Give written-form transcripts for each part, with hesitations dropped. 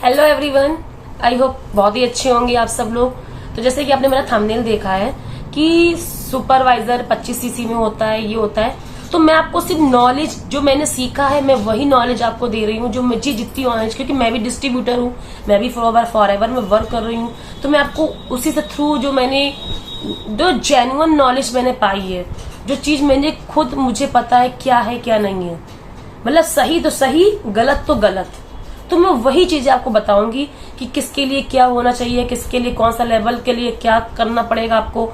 Hello everyone, I hope बहुत ही अच्छे होंगे आप सब लोग। तो जैसे कि आपने मेरा थंबनेल देखा है कि सुपरवाइजर 25 सीसी में होता है, ये होता है। तो मैं आपको सिर्फ नॉलेज जो मैंने सीखा है, मैं वही नॉलेज आपको दे रही हूँ, जो मुझे जितनी नॉलेज, क्योंकि मैं भी डिस्ट्रीब्यूटर हूँ, मैं भी फॉरएवर में वर्क कर रही हूँ। तो मैं आपको उसी से थ्रू जो जेन्युइन नॉलेज मैंने पाई है, जो चीज मैंने खुद मुझे पता है क्या है क्या नहीं है, मतलब सही तो सही, गलत तो गलत, तो मैं वही चीजें आपको बताऊंगी कि किसके लिए क्या होना चाहिए, किसके लिए कौन सा लेवल के लिए क्या करना पड़ेगा आपको।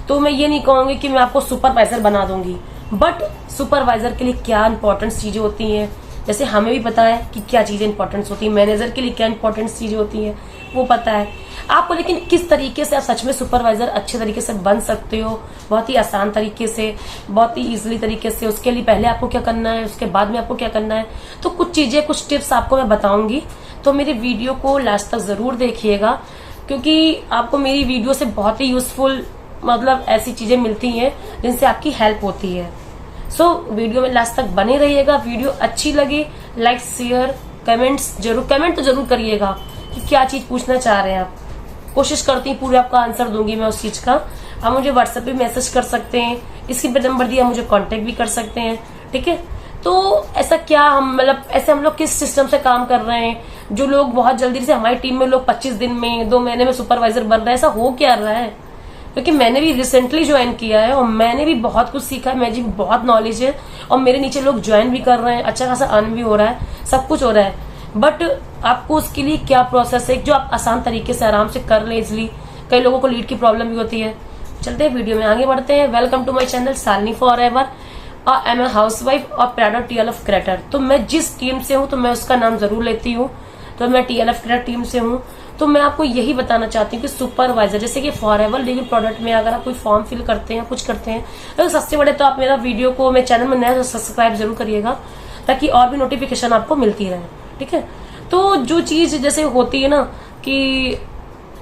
तो मैं ये नहीं कहूंगी कि मैं आपको सुपरवाइजर बना दूंगी, बट सुपरवाइजर के लिए क्या इंपॉर्टेंट चीजें होती हैं, जैसे हमें भी पता है कि क्या चीजें इंपॉर्टेंट होती है, मैनेजर के लिए क्या इंपॉर्टेंट चीजें होती है वो पता है आपको। लेकिन किस तरीके से आप सच में सुपरवाइजर अच्छे तरीके से बन सकते हो, बहुत ही आसान तरीके से, बहुत ही इजीली तरीके से, उसके लिए पहले आपको क्या करना है, उसके बाद में आपको क्या करना है, तो कुछ चीजें, कुछ टिप्स आपको मैं बताऊंगी। तो मेरे वीडियो को लास्ट तक जरूर देखिएगा, क्योंकि आपको मेरी वीडियो से बहुत ही यूजफुल, मतलब ऐसी चीजें मिलती हैं जिनसे आपकी हेल्प होती है। सो वीडियो में लास्ट तक बने रहिएगा। वीडियो अच्छी लगे लाइक शेयर कमेंट्स जरूर, कमेंट तो जरूर करिएगा कि क्या चीज पूछना चाह रहे हैं आप। कोशिश करती हूँ पूरे आपका आंसर दूंगी मैं उस चीज का। आप मुझे व्हाट्सएप पे मैसेज कर सकते हैं, इसके पे नंबर दिया, मुझे कांटेक्ट भी कर सकते हैं, ठीक है। तो ऐसा क्या हम, मतलब ऐसे हम लोग किस सिस्टम से काम कर रहे हैं, जो लोग बहुत जल्दी से, हमारी टीम में लोग 25 दिन में, 2 महीने में सुपरवाइजर बन रहे हैं, ऐसा हो क्या रहा है? क्योंकि मैंने भी रिसेंटली ज्वाइन किया है और मैंने भी बहुत कुछ सीखा है, मुझे बहुत नॉलेज है, और मेरे नीचे लोग ज्वाइन भी कर रहे हैं, अच्छा खासा अर्न भी हो रहा है, सब कुछ हो रहा है। बट आपको उसके लिए क्या प्रोसेस है जो आप आसान तरीके से आराम से कर ले इजिली। कई लोगों को लीड की प्रॉब्लम भी होती है। चलते हैं वीडियो में आगे बढ़ते हैं। Welcome to my channel Shalini forever, और आई एम ए हाउसवाइफ और प्राउड TLF क्रिएटर। तो मैं जिस टीम से हूँ तो मैं उसका नाम जरूर लेती हूँ, तो मैं TLF क्रिएटर टीम से हूँ। तो मैं आपको यही बताना चाहती हूँ कि सुपरवाइजर, जैसे कि फॉरएवर लिविंग प्रोडक्ट में अगर आप कोई फॉर्म फिल करते हैं, कुछ करते हैं, तो सबसे बड़े तो आप मेरा वीडियो को, मेरे चैनल में नया तो सब्सक्राइब जरूर करिएगा, ताकि और भी नोटिफिकेशन आपको मिलती रहे, ठीक है। तो जो चीज जैसे होती है ना कि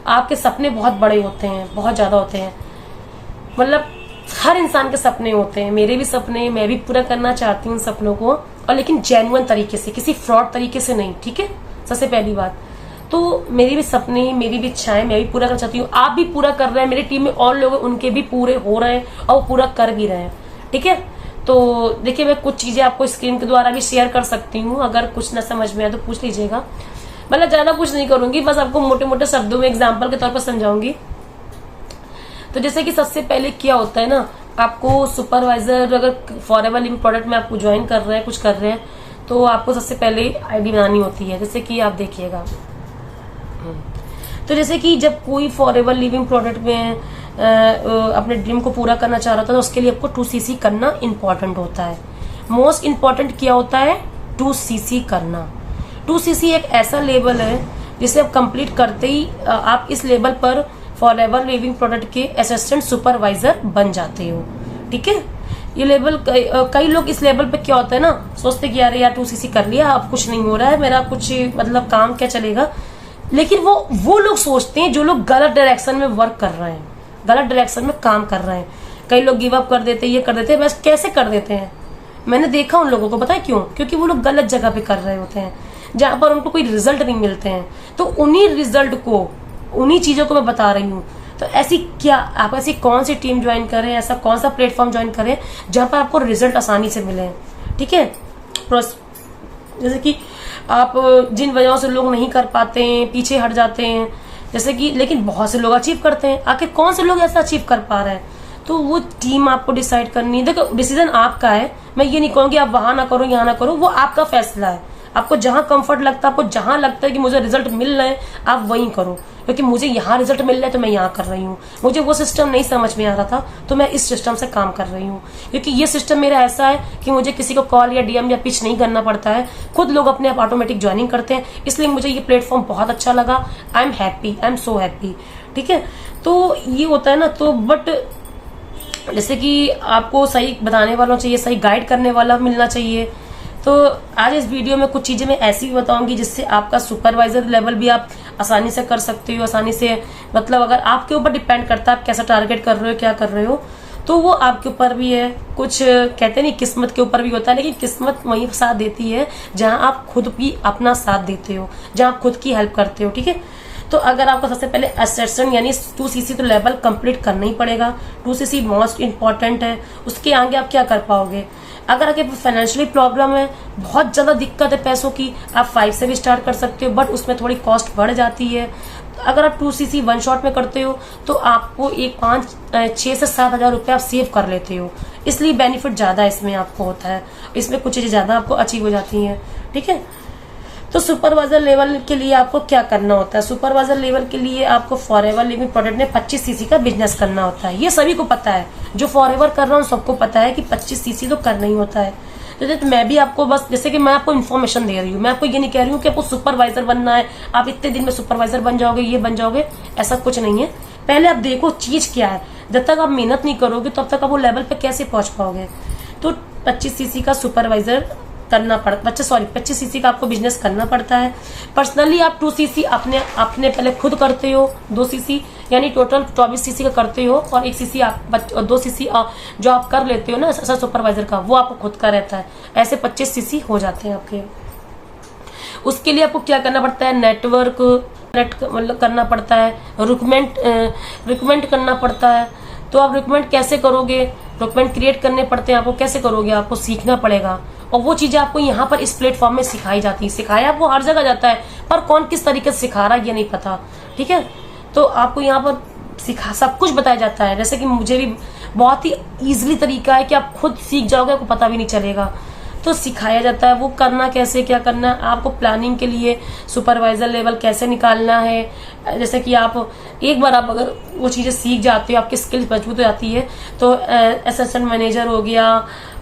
आपके सपने बहुत बड़े होते हैं, बहुत ज्यादा होते हैं, मतलब हर इंसान के सपने होते हैं, मेरे भी सपने, मैं भी पूरा करना चाहती हूँ सपनों को, और लेकिन जेन्युइन तरीके से, किसी फ्रॉड तरीके से नहीं, ठीक है। सबसे पहली बात तो मेरे भी सपने, मेरी भी इच्छाएं मैं भी पूरा करना चाहती हूँ, आप भी पूरा कर रहे हैं, मेरी टीम में और लोग उनके भी पूरे हो रहे हैं और वो पूरा कर भी रहे हैं, ठीक है। तो देखिए, मैं कुछ चीजें आपको स्क्रीन के द्वारा भी शेयर कर सकती हूँ, अगर कुछ ना समझ में आए तो पूछ लीजिएगा। मतलब ज्यादा कुछ नहीं करूंगी, बस आपको मोटे मोटे शब्दों में एग्जाम्पल के तौर पर समझाऊंगी। तो जैसे कि सबसे पहले क्या होता है ना, आपको सुपरवाइजर अगर फॉरएवर लिविंग प्रोडक्ट में आपको ज्वाइन कर रहे हैं, कुछ कर रहे हैं, तो आपको सबसे पहले आईडी बनानी होती है। जैसे कि आप देखिएगा, तो जैसे कि जब कोई फॉरएवर लिविंग प्रोडक्ट में अपने ड्रीम को पूरा करना चाह रहा था, तो उसके लिए आपको 2CC करना इंपॉर्टेंट होता है। मोस्ट इंपॉर्टेंट क्या होता है? 2CC करना। 2CC एक ऐसा लेवल है जिसे आप कंप्लीट करते ही आप इस लेवल पर फॉरएवर लिविंग प्रोडक्ट के असिस्टेंट सुपरवाइजर बन जाते हो, ठीक है। ये लेवल कई लोग इस लेवल पे क्या होता है ना, सोचते कि यार 2CC कर लिया, अब कुछ नहीं हो रहा है, मेरा कुछ मतलब काम क्या चलेगा। लेकिन वो लोग सोचते हैं जो लोग गलत डायरेक्शन में वर्क कर रहे हैं, गलत डायरेक्शन में काम कर रहे हैं। कई लोग गिव अप कर देते हैं, ये कर देते हैं, बस कैसे कर देते हैं, मैंने देखा उन लोगों को, पता है क्यों? क्योंकि वो लोग गलत जगह पे कर रहे होते हैं, जहां पर उनको कोई रिजल्ट नहीं मिलते हैं। तो उन्हीं रिजल्ट को, उन्हीं चीजों को मैं बता रही हूँ। तो ऐसी क्या, आप ऐसी कौन सी टीम ज्वाइन करें, ऐसा कौन सा प्लेटफॉर्म ज्वाइन करें जहां पर आपको रिजल्ट आसानी से मिले, ठीक है। जैसे कि आप जिन वजहों से लोग नहीं कर पाते हैं, पीछे हट जाते हैं, जैसे कि, लेकिन बहुत से लोग अचीव करते हैं। आखिर कौन से लोग ऐसा अचीव कर पा रहे हैं? तो वो टीम आपको डिसाइड करनी है। देखो, डिसीजन आपका है, मैं ये नहीं कहूंगी आप वहां ना करो, यहाँ ना करो, वो आपका फैसला है। आपको जहां कंफर्ट लगता है, आपको जहां लगता है कि मुझे रिजल्ट मिल रहे हैं, आप वहीं करो। क्योंकि मुझे यहाँ रिजल्ट मिल रहा है तो मैं यहाँ कर रही हूँ, मुझे वो सिस्टम नहीं समझ में आ रहा था तो मैं इस सिस्टम से काम कर रही हूँ। क्योंकि ये सिस्टम मेरा ऐसा है कि मुझे किसी को कॉल या DM या पिच नहीं करना पड़ता है, खुद लोग अपने आप ऑटोमेटिक ज्वाइनिंग करते हैं। इसलिए मुझे ये प्लेटफॉर्म बहुत अच्छा लगा। I am happy, I am so happy, ठीक है। तो ये होता है ना, तो बट जैसे कि आपको सही बताने वाला चाहिए, सही गाइड करने वाला मिलना चाहिए। तो आज इस वीडियो में कुछ चीजें मैं ऐसी भी बताऊंगी जिससे आपका सुपरवाइजर लेवल भी आप आसानी से कर सकते हो, आसानी से, मतलब अगर आपके ऊपर डिपेंड करता है आप कैसा टारगेट कर रहे हो, क्या कर रहे हो। तो वो आपके ऊपर भी है। कुछ कहते नहीं किस्मत के ऊपर भी होता है, लेकिन किस्मत वहीं साथ देती है जहां आप खुद भी अपना साथ देते हो, जहां आप खुद की हेल्प करते हो। ठीक है, तो अगर आपको सबसे पहले असेसमेंट यानी 2cc तो लेवल कंप्लीट करना ही पड़ेगा। 2cc मोस्ट इंपॉर्टेंट है, उसके आगे आप क्या कर पाओगे। अगर आपके फाइनेंशियली प्रॉब्लम है, बहुत ज्यादा दिक्कत है पैसों की, आप 5 से भी स्टार्ट कर सकते हो, बट उसमें थोड़ी कॉस्ट बढ़ जाती है। अगर आप 2cc वन शॉट में करते हो तो आपको एक 6 से 7 हजार रुपये आप सेव कर लेते हो, इसलिए बेनिफिट ज्यादा इसमें आपको होता है। इसमें कुछ चीजें ज्यादा आपको अचीव हो जाती हैं। ठीक है, तो सुपरवाइजर लेवल के लिए आपको क्या करना होता है। सुपरवाइजर लेवल के लिए आपको फॉरएवर लिविंग प्रोडक्ट में 25cc का बिजनेस करना होता है। ये सभी को पता है, जो फॉरएवर कर रहा हूँ सबको पता है कि 25cc तो करना ही होता है। तो मैं भी आपको बस जैसे कि मैं आपको इन्फॉर्मेशन दे रही हूँ, मैं आपको ये नहीं कह रही हूँ कि आपको सुपरवाइजर बनना है, आप इतने दिन में सुपरवाइजर बन जाओगे, ये बन जाओगे, ऐसा कुछ नहीं है। पहले आप देखो चीज क्या है, जब तक आप मेहनत नहीं करोगे तब तक आप वो लेवल पे कैसे पहुंच पाओगे। तो 25cc का सुपरवाइजर करना पड़ता, 25cc का आपको बिजनेस करना पड़ता है। पर्सनली आप 2cc अपने पहले खुद करते हो, 2cc यानी टोटल 24cc का करते हो, और 1cc आप 2cc जो आप कर लेते हो ना सुपरवाइजर का, वो आपको खुद का रहता है। ऐसे 25cc हो जाते हैं आपके। उसके लिए आपको क्या करना पड़ता है, नेटवर्क मतलब करना पड़ता है, रिकमेंड करना पड़ता है। तो आप रिकमेंड कैसे करोगे, डॉक्यूमेंट क्रिएट करने पड़ते हैं आपको, कैसे करोगे, आपको सीखना पड़ेगा। और वो चीजें आपको यहाँ पर इस प्लेटफॉर्म में सिखाई जाती है। सिखाया आपको हर जगह जाता है, पर कौन किस तरीके से सिखा रहा है ये नहीं पता। ठीक है, तो आपको यहाँ पर सब कुछ बताया जाता है। जैसे कि मुझे भी बहुत ही इजीली तरीका है कि आप खुद सीख जाओगे, आपको पता भी नहीं चलेगा। तो सिखाया जाता है वो करना कैसे, क्या करना है आपको। प्लानिंग के लिए सुपरवाइजर लेवल कैसे निकालना है, जैसे कि आप एक बार आप अगर वो चीजें सीख जाते हो, आपकी स्किल्स मजबूत हो जाती है, तो असिस्टेंट मैनेजर हो गया,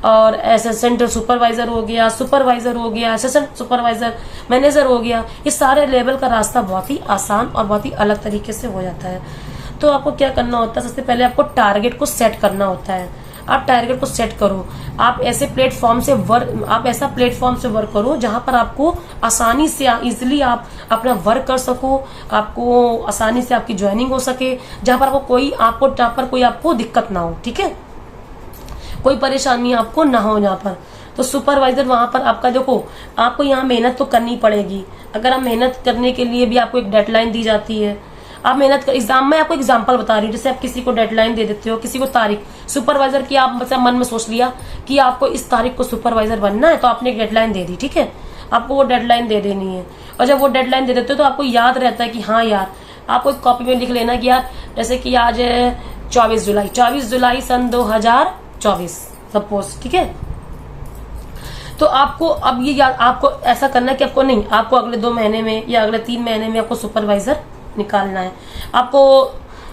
और असिस्टेंट सुपरवाइजर हो गया, सुपरवाइजर हो गया, असिस्टेंट सुपरवाइजर, मैनेजर हो गया, ये सारे लेवल का रास्ता बहुत ही आसान और बहुत ही अलग तरीके से हो जाता है। तो आपको क्या करना होता है, सबसे पहले आपको टारगेट को सेट करना होता है। आप टारगेट को सेट करो, आप ऐसे प्लेटफॉर्म से आप ऐसा प्लेटफॉर्म से वर्क करो जहां पर आपको आसानी से इजिली आप अपना वर्क कर सको, आपको आसानी से आपकी ज्वाइनिंग हो सके, जहां पर कोई आपको दिक्कत ना हो। ठीक है, कोई परेशानी आपको ना हो यहाँ पर। तो सुपरवाइजर वहां पर आपका देखो, आपको यहाँ मेहनत तो करनी पड़ेगी। अगर आप मेहनत करने के लिए भी आपको एक डेडलाइन दी जाती है, आप मेहनत कर एग्जाम में आपको एग्जांपल बता रही हूँ, जैसे आप किसी को डेडलाइन दे देते हो, किसी को तारीख सुपरवाइजर की, आप मतलब मन में सोच लिया कि आपको इस तारीख को सुपरवाइजर बनना है, तो आपने एक डेडलाइन दे दी। ठीक है, आपको वो डेडलाइन दे देनी है, और जब वो डेडलाइन दे देते हो तो आपको याद रहता है कि हाँ यार, आपको एक कॉपी में लिख लेना कि यार जैसे कि आज 24 जुलाई सन 2024 सपोज। ठीक है, तो आपको अब ये याद, आपको ऐसा करना है कि आपको अगले 2 महीने में या अगले 3 महीने में आपको सुपरवाइजर निकालना है। आपको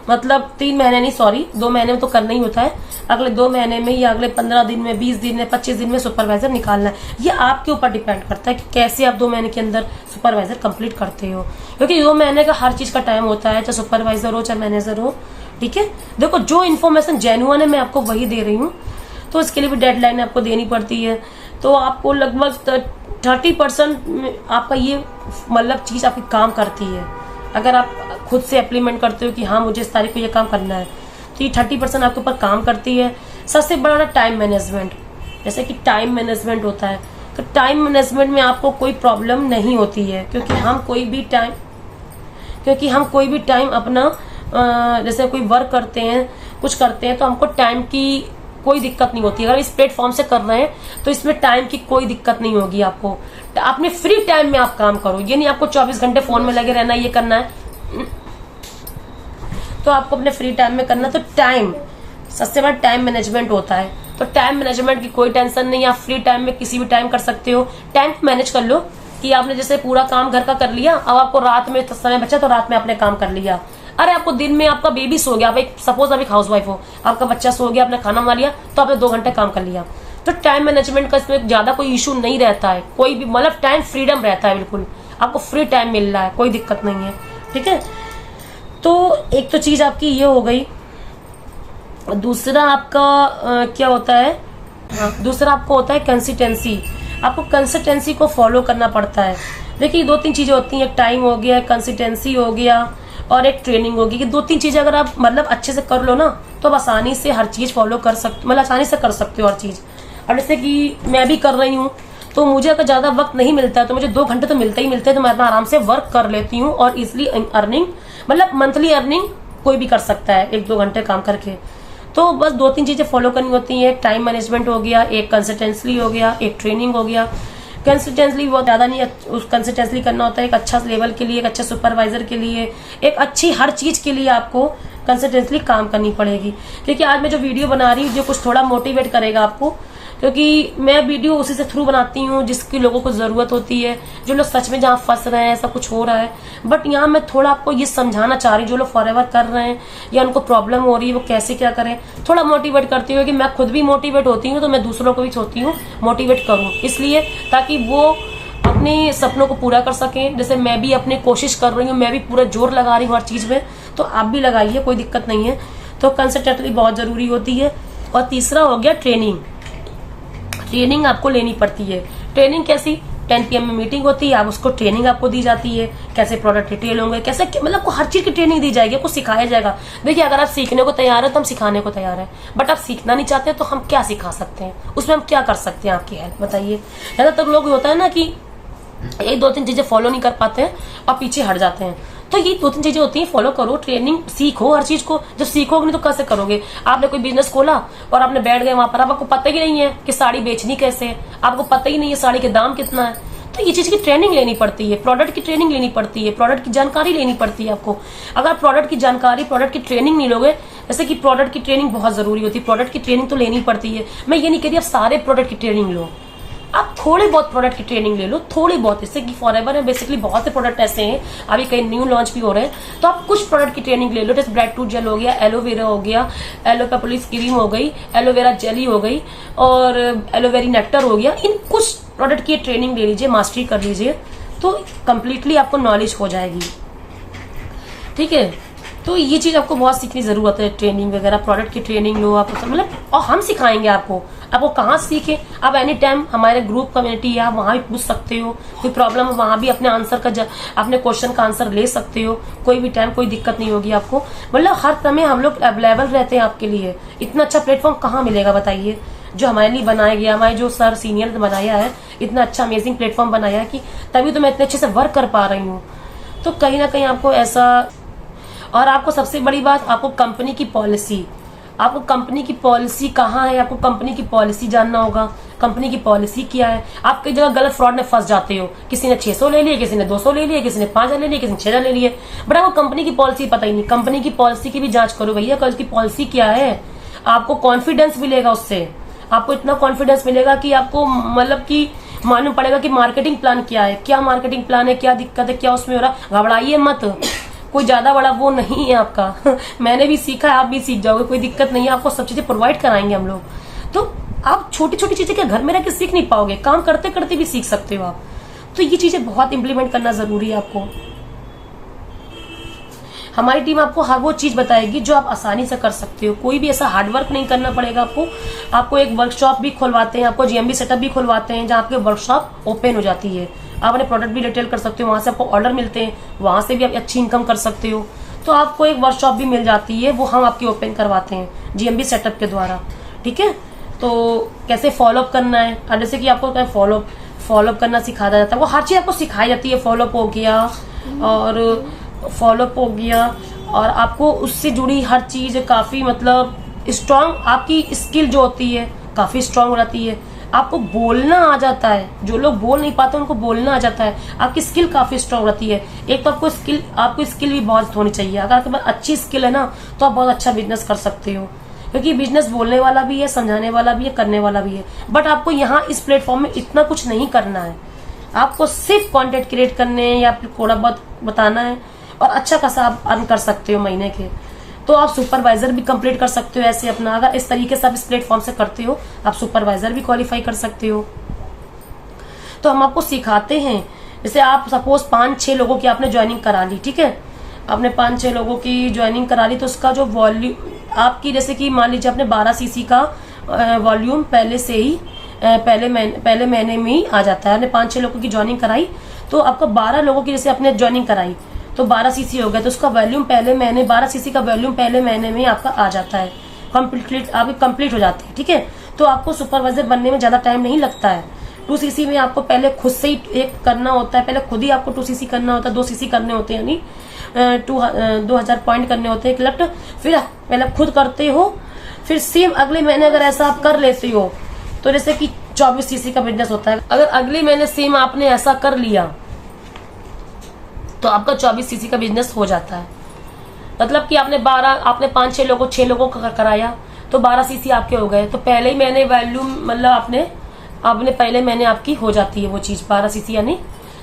मतलब 3 महीने नहीं, सॉरी 2 महीने में तो करना ही होता है, अगले 2 महीने में या अगले 15 दिन में, 20 दिन में, 25 दिन में सुपरवाइजर निकालना है। ये आपके ऊपर डिपेंड करता है कि कैसे आप 2 महीने के अंदर सुपरवाइजर कंप्लीट करते हो, क्योंकि 2 महीने का हर चीज का टाइम होता है, चाहे सुपरवाइजर हो चाहे मैनेजर हो। ठीक है, देखो जो इन्फॉर्मेशन जेन्युइन है मैं आपको वही दे रही हूँ, तो इसके लिए भी डेडलाइन आपको देनी पड़ती है। तो आपको लगभग 30% आपका ये मतलब चीज आपकी काम करती है। अगर आप खुद से इम्प्लीमेंट करते हो कि हाँ मुझे इस तारीख को ये काम करना है, तो ये 30% आपके ऊपर काम करती है। सबसे बड़ा टाइम मैनेजमेंट, जैसे कि टाइम मैनेजमेंट होता है, तो टाइम मैनेजमेंट में आपको कोई प्रॉब्लम नहीं होती है, क्योंकि हम कोई भी टाइम अपना जैसे कोई वर्क करते हैं, कुछ करते हैं, तो हमको टाइम की कोई दिक्कत नहीं होती। अगर इस प्लेटफॉर्म से कर रहे हैं तो इसमें टाइम की कोई दिक्कत नहीं होगी आपको। अपने फ्री टाइम में आप काम करो, ये नहीं आपको 24 घंटे फोन में लगे रहना, ये करना है। तो आपको अपने फ्री टाइम में करना, तो टाइम सबसे बड़ा टाइम मैनेजमेंट होता है। तो टाइम मैनेजमेंट की कोई टेंशन नहीं, आप फ्री टाइम में किसी भी टाइम कर सकते हो। टाइम मैनेज कर लो कि आपने जैसे पूरा काम घर का कर लिया, अब आपको रात में समय बचा तो रात में आपने काम कर लिया। अरे आपको दिन में आपका बेबी सो गया, आप एक सपोज आप एक हाउसवाइफ हो, आपका बच्चा सो गया, आपने खाना बना लिया, तो आपने 2 घंटे काम कर लिया। तो टाइम मैनेजमेंट का इसमें ज्यादा कोई इशू नहीं रहता है, कोई भी मतलब टाइम फ्रीडम रहता है, बिल्कुल आपको फ्री टाइम मिल रहा है, कोई दिक्कत नहीं है। ठीक है, तो एक तो चीज आपकी ये हो गई। दूसरा आपका क्या होता है, दूसरा आपको होता है कंसिस्टेंसी। आपको कंसिस्टेंसी को फॉलो करना पड़ता है। देखिए 2-3 चीजें होती हैं, टाइम हो गया, कंसिस्टेंसी हो गया, और एक ट्रेनिंग होगी, कि 2-3 चीजें अगर आप मतलब अच्छे से कर लो ना तो आप आसानी से हर चीज फॉलो कर सकते, मतलब आसानी से कर सकते हो हर चीज। और जैसे कि मैं भी कर रही हूँ, तो मुझे अगर ज्यादा वक्त नहीं मिलता है तो मुझे 2 घंटे तो मिलते ही मिलते हैं, तो मैं अपना आराम से वर्क कर लेती हूँ और इजिली अर्निंग, मतलब मंथली अर्निंग कोई भी कर सकता है 1-2 घंटे काम करके। तो बस 2-3 चीजें फॉलो करनी होती हैं। एक टाइम मैनेजमेंट हो गया, एक कंसिस्टेंसी हो गया, एक ट्रेनिंग हो गया। कंसिस्टेंसली बहुत ज्यादा नहीं, उस कंसिस्टेंसली करना होता है एक अच्छा लेवल के लिए, एक अच्छा सुपरवाइजर के लिए, एक अच्छी हर चीज के लिए आपको कंसिस्टेंटली काम करनी पड़ेगी। क्योंकि आज मैं जो वीडियो बना रही हूँ जो कुछ थोड़ा मोटिवेट करेगा आपको, क्योंकि मैं वीडियो उसी से थ्रू बनाती हूँ जिसकी लोगों को जरूरत होती है, जो लोग सच में जहाँ फंस रहे हैं, ऐसा कुछ हो रहा है। बट यहाँ मैं थोड़ा आपको ये समझाना चाह रही हूँ, जो लोग फॉरएवर कर रहे हैं या उनको प्रॉब्लम हो रही है वो कैसे क्या करें, थोड़ा मोटिवेट करती हूँ। कि मैं खुद भी मोटिवेट होती हूँ तो मैं दूसरों को भी सोचती हूँ मोटिवेट करूँ, इसलिए ताकि वो अपने सपनों को पूरा कर सकें। जैसे मैं भी अपनी कोशिश कर रही हूँ, मैं भी पूरा जोर लगा रही हूँ हर चीज में, तो आप भी लगाइए, कोई दिक्कत नहीं है। तो कंसिस्टेंटली बहुत जरूरी होती है। और तीसरा हो गया ट्रेनिंग। ट्रेनिंग आपको लेनी पड़ती है। ट्रेनिंग कैसी? 10 PM में मीटिंग होती है, आप उसको ट्रेनिंग आपको दी जाती है, कैसे प्रोडक्ट रिटेल होंगे, कैसे मतलब आपको हर चीज की ट्रेनिंग दी जाएगी, आपको सिखाया जाएगा। देखिए अगर आप सीखने को तैयार है तो हम सिखाने को तैयार है, बट आप सीखना नहीं चाहते तो हम क्या सिखा सकते हैं, उसमें हम क्या कर सकते हैं, आपकी हेल्प बताइए। ज्यादातर लोग होता है ना कि 1-2-3 चीजें फॉलो नहीं कर पाते हैं और पीछे हट जाते हैं। तो ये 2-3 चीजें होती हैं, फॉलो करो, ट्रेनिंग सीखो हर चीज को। जब सीखोगे नहीं तो कैसे करोगे? आपने कोई बिजनेस खोला और आपने बैठ गए वहां पर, आपको पता ही नहीं है कि साड़ी बेचनी कैसे है, आपको पता ही नहीं है साड़ी के दाम कितना है। तो ये चीज की ट्रेनिंग लेनी पड़ती है, प्रोडक्ट की ट्रेनिंग लेनी पड़ती है, प्रोडक्ट की जानकारी लेनी पड़ती है आपको। अगर प्रोडक्ट की जानकारी, प्रोडक्ट की ट्रेनिंग नहीं लोगे, जैसे कि प्रोडक्ट की ट्रेनिंग बहुत जरूरी होती है, प्रोडक्ट की ट्रेनिंग तो लेनी पड़ती है। मैं ये नहीं कह रही आप सारे प्रोडक्ट की ट्रेनिंग लो, आप थोड़े बहुत प्रोडक्ट की ट्रेनिंग ले लो, थोड़ी बहुत। जैसे कि फॉरएवर में बेसिकली बहुत से प्रोडक्ट ऐसे हैं, अभी कई न्यू लॉन्च भी हो रहे हैं, तो आप कुछ प्रोडक्ट की ट्रेनिंग ले लो। जैसे ब्रेड टूथ जेल हो गया, एलोवेरा हो गया, एलोपेपुलिस क्रीम हो गई, एलोवेरा जेली हो गई और एलोवेरी नेक्टर हो गया। इन कुछ प्रोडक्ट की ट्रेनिंग ले लीजिए, मास्टरी कर लीजिए, तो कंप्लीटली आपको नॉलेज हो जाएगी। ठीक है, तो ये चीज आपको बहुत सीखनी जरूरत है, ट्रेनिंग वगैरह, प्रोडक्ट की ट्रेनिंग लो आप, मतलब और हम सिखाएंगे आपको। आपको कहाँ सीखे? आप एनी टाइम हमारे ग्रुप कम्युनिटी है, आप वहां भी पूछ सकते हो, कोई प्रॉब्लम है वहां भी अपने आंसर का अपने क्वेश्चन का आंसर ले सकते हो, कोई भी टाइम कोई दिक्कत नहीं होगी आपको। मतलब हर समय हम लोग अवेलेबल रहते हैं आपके लिए। इतना अच्छा प्लेटफॉर्म कहाँ मिलेगा बताइए, जो हमारे लिए बनाया गया, हमारे जो सर सीनियर ने बनाया है, इतना अच्छा अमेजिंग प्लेटफॉर्म बनाया है कि तभी तो मैं इतने अच्छे से वर्क कर पा रही हूँ। तो कहीं ना कहीं आपको ऐसा, और आपको सबसे बड़ी बात, आपको कंपनी की पॉलिसी, आपको कंपनी की पॉलिसी कहाँ है, आपको कंपनी की पॉलिसी जानना होगा। कंपनी की पॉलिसी क्या है? आप कई जगह गलत फ्रॉड में फंस जाते हो, किसी ने 600 ले लिए, किसी ने 200 ले लिए, किसी ने 5000 ले लिए, किसी ने 6000 ले लिए, बट आपको कंपनी की पॉलिसी पता ही नहीं। कंपनी की पॉलिसी की भी जांच करो भैया, कल की पॉलिसी क्या है। आपको कॉन्फिडेंस मिलेगा उससे, आपको इतना कॉन्फिडेंस मिलेगा कि आपको मतलब कि मालूम पड़ेगा कि मार्केटिंग प्लान क्या है, क्या मार्केटिंग प्लान है, क्या दिक्कत है, क्या उसमें हो रहा। घबराइए मत, कोई ज्यादा बड़ा वो नहीं है आपका मैंने भी सीखा है, आप भी सीख जाओगे, कोई दिक्कत नहीं है। आपको सब चीजें प्रोवाइड कराएंगे हम लोग। तो आप छोटी छोटी चीजें क्या घर में रह के सीख नहीं पाओगे, काम करते करते भी सीख सकते हो आप। तो ये चीजें बहुत इंप्लीमेंट करना जरूरी है आपको। हमारी टीम आपको हर वो चीज बताएगी जो आप आसानी से कर सकते हो, कोई भी ऐसा हार्डवर्क नहीं करना पड़ेगा आपको। आपको एक वर्कशॉप भी खुलवाते हैं, आपको GMB सेटअप भी खुलवाते हैं, जहाँ आपकी वर्कशॉप ओपन हो जाती है। आप अपने प्रोडक्ट भी रिटेल कर सकते हो, वहां से आपको ऑर्डर मिलते हैं, वहां से भी आप अच्छी इनकम कर सकते हो। तो आपको एक वर्कशॉप भी मिल जाती है, वो हम आपकी ओपन करवाते हैं GMB सेटअप के द्वारा। ठीक है, तो कैसे फॉलोअप करना है, और जैसे कि आपको फॉलोअप करना सिखाया जाता है, वो हर चीज आपको सिखाई जाती है। फॉलोअप हो गया और आपको उससे जुड़ी हर चीज काफी मतलब स्ट्रांग, आपकी स्किल जो होती है काफी स्ट्रांग हो जाती है। आपको बोलना आ जाता है, जो लोग बोल नहीं पाते उनको बोलना आ जाता है। आपकी स्किल काफी स्ट्रांग रहती है। एक तो आपको स्किल भी बहुत होनी चाहिए। अगर आपके पास अच्छी स्किल है ना, तो आप बहुत अच्छा बिजनेस कर सकते हो, क्योंकि बिजनेस बोलने वाला भी है, समझाने वाला भी है, करने वाला भी है। बट आपको यहाँ इस प्लेटफॉर्म में इतना कुछ नहीं करना है, आपको सिर्फ कॉन्टेंट क्रिएट करने हैं या थोड़ा बहुत बताना है, और अच्छा खासा आप अर्न कर सकते हो महीने के। तो आप सुपरवाइजर भी कंप्लीट कर सकते हो ऐसे अपना, अगर इस तरीके से आप इस प्लेटफॉर्म से करते हो, आप सुपरवाइजर भी क्वालिफाई कर सकते हो। तो हम आपको सिखाते हैं, जैसे आप सपोज 5-6 लोगों की आपने ज्वाइनिंग करा ली, ठीक है, आपने 5-6 लोगों की ज्वाइनिंग करा ली, तो उसका जो वॉल्यूम आपकी, जैसे कि मान लीजिए आपने 12 cc का वॉल्यूम पहले से ही पहले महीने में ही आ जाता है। आपने 5-6 लोगों की ज्वाइनिंग कराई, तो आपको 12 लोगों की जैसे आपने ज्वाइनिंग कराई, तो 12 सीसी हो गया, तो उसका वॉल्यूम पहले महीने 12 सीसी का वॉल्यूम पहले महीने में आपका आ जाता है, कंप्लीट हो जाती है। ठीक है, तो आपको सुपरवाइजर बनने में ज्यादा टाइम नहीं लगता है। 2 सीसी में आपको पहले खुद से ही एक करना होता है, पहले खुद ही आपको 2 सीसी करना होता है, 2 सीसी करने होते हैं, यानी 2000 पॉइंट करने होते हैं कलेक्ट, फिर पहले खुद करते हो, फिर सेम अगले महीने अगर ऐसा आप कर लेते हो तो जैसे कि 24 सीसी का बिजनेस होता है, अगर अगले महीने सेम आपने ऐसा कर लिया तो आपका 24 सीसी का बिजनेस हो जाता है। मतलब कि आपने 5-6 लोगों 6 लोगों का कराया तो 12 सीसी आपके हो गए, तो पहले ही मैंने वॉल्यूम मतलब आपने पहले महीने आपकी हो जाती है वो चीज 12 सीसी, यानी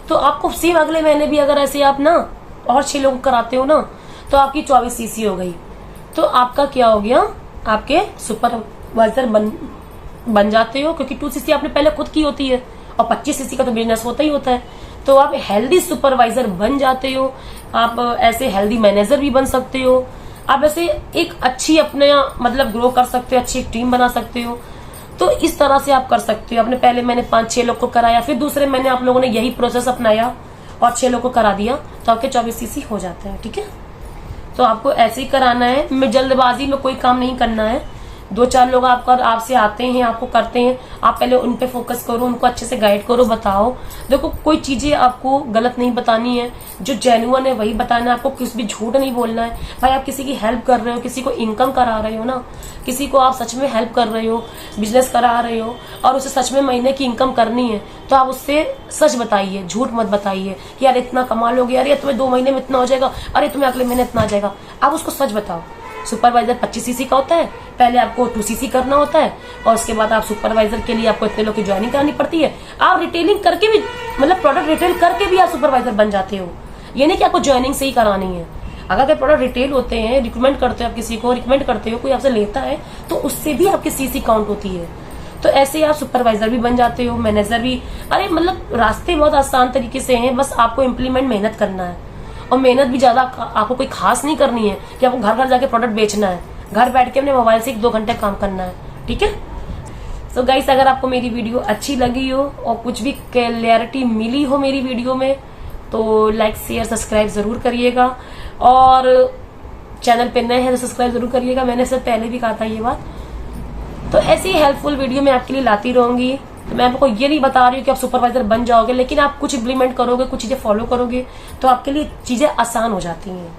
तो आपको सेम अगले महीने भी अगर ऐसे आप ना और 6 लोग कराते हो ना तो आपकी 24 सीसी हो गई, तो आपका क्या हो गया, आपके सुपरवाइजर बन जाते हो, क्योंकि 2 सीसी आपने पहले खुद की होती है और 25 सीसी का तो बिजनेस होता ही होता है। तो आप हेल्दी सुपरवाइजर बन जाते हो, आप ऐसे हेल्दी मैनेजर भी बन सकते हो, आप ऐसे एक अच्छी अपने मतलब ग्रो कर सकते हो, अच्छी एक टीम बना सकते हो। तो इस तरह से आप कर सकते हो। आपने पहले मैंने 5-6 लोग को कराया, फिर दूसरे महीने आप लोगों ने यही प्रोसेस अपनाया और 6 लोग को करा दिया, तो आपके 24 सीसी हो जाते हैं। ठीक है, तो आपको ऐसे ही कराना है, मैं जल्दबाजी में कोई काम नहीं करना है। 2-4 लोग आपसे आते हैं, आपको करते हैं, आप पहले उन पे फोकस करो, उनको अच्छे से गाइड करो, बताओ। देखो कोई चीजें आपको गलत नहीं बतानी है, जो जेन्युइन है वही बताना है, आपको कुछ भी झूठ नहीं बोलना है। भाई आप किसी की हेल्प कर रहे हो, किसी को इनकम करा रहे हो ना, किसी को आप सच में हेल्प कर रहे हो, बिजनेस करा रहे हो और उसे सच में महीने की इनकम करनी है, तो आप उससे सच बताइए, झूठ मत बताइए कि यार इतना कमा लोगे, यार ये तुम्हें 2 महीने में इतना हो जाएगा, अरे तुम्हें अगले महीने इतना आ जाएगा। आप उसको सच बताओ। सुपरवाइजर 25 सीसी का होता है, पहले आपको 2 सीसी करना होता है और उसके बाद आप सुपरवाइजर के लिए आपको इतने लोग की ज्वाइनिंग करानी पड़ती है। आप रिटेलिंग करके भी मतलब प्रोडक्ट रिटेल करके भी आप सुपरवाइजर बन जाते हो, ये नहीं कि आपको ज्वाइनिंग से ही करानी है। अगर कोई प्रोडक्ट रिटेल होते हैं, रिकमेंड करते हो, आप किसी को रिकमेंड करते हो, कोई आपसे लेता है तो उससे भी आपकी सीसी काउंट होती है। तो ऐसे ही आप सुपरवाइजर भी बन जाते हो, मैनेजर भी। अरे मतलब रास्ते बहुत आसान तरीके से हैं, बस आपको इम्प्लीमेंट मेहनत करना है, और मेहनत भी ज्यादा आपको कोई खास नहीं करनी है कि आपको घर घर जाके प्रोडक्ट बेचना है, घर बैठ के अपने मोबाइल से 1-2 घंटे काम करना है। ठीक है, सो गाइस अगर आपको मेरी वीडियो अच्छी लगी हो और कुछ भी क्लैरिटी मिली हो मेरी वीडियो में तो लाइक शेयर सब्सक्राइब जरूर करिएगा, और चैनल पे नए हैं तो सब्सक्राइब जरूर करिएगा, मैंने इससे पहले भी कहा था ये बात। तो ऐसी हेल्पफुल वीडियो मैं आपके लिए लाती रहूंगी। तो मैं आपको ये नहीं बता रही हूँ कि आप सुपरवाइजर बन जाओगे, लेकिन आप कुछ इम्प्लीमेंट करोगे, कुछ चीजें फॉलो करोगे तो आपके लिए चीजें आसान हो जाती हैं।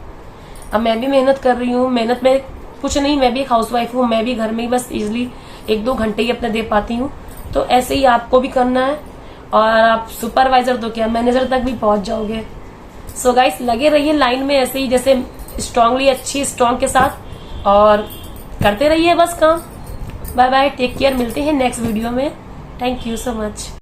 अब मैं भी मेहनत कर रही हूँ, मेहनत में कुछ नहीं, मैं भी एक हाउसवाइफ हूँ, मैं भी घर में ही बस इजिली 1-2 घंटे ही अपने दे पाती हूँ। तो ऐसे ही आपको भी करना है, और आप सुपरवाइजर तो क्या मैनेजर तक भी पहुंच जाओगे। सो गाइस लगे रहिए लाइन में ऐसे ही, जैसे स्ट्रांगली अच्छी स्ट्रांग के साथ, और करते रहिए बस काम। बाय बाय, टेक केयर, मिलते हैं नेक्स्ट वीडियो में। Thank you so much.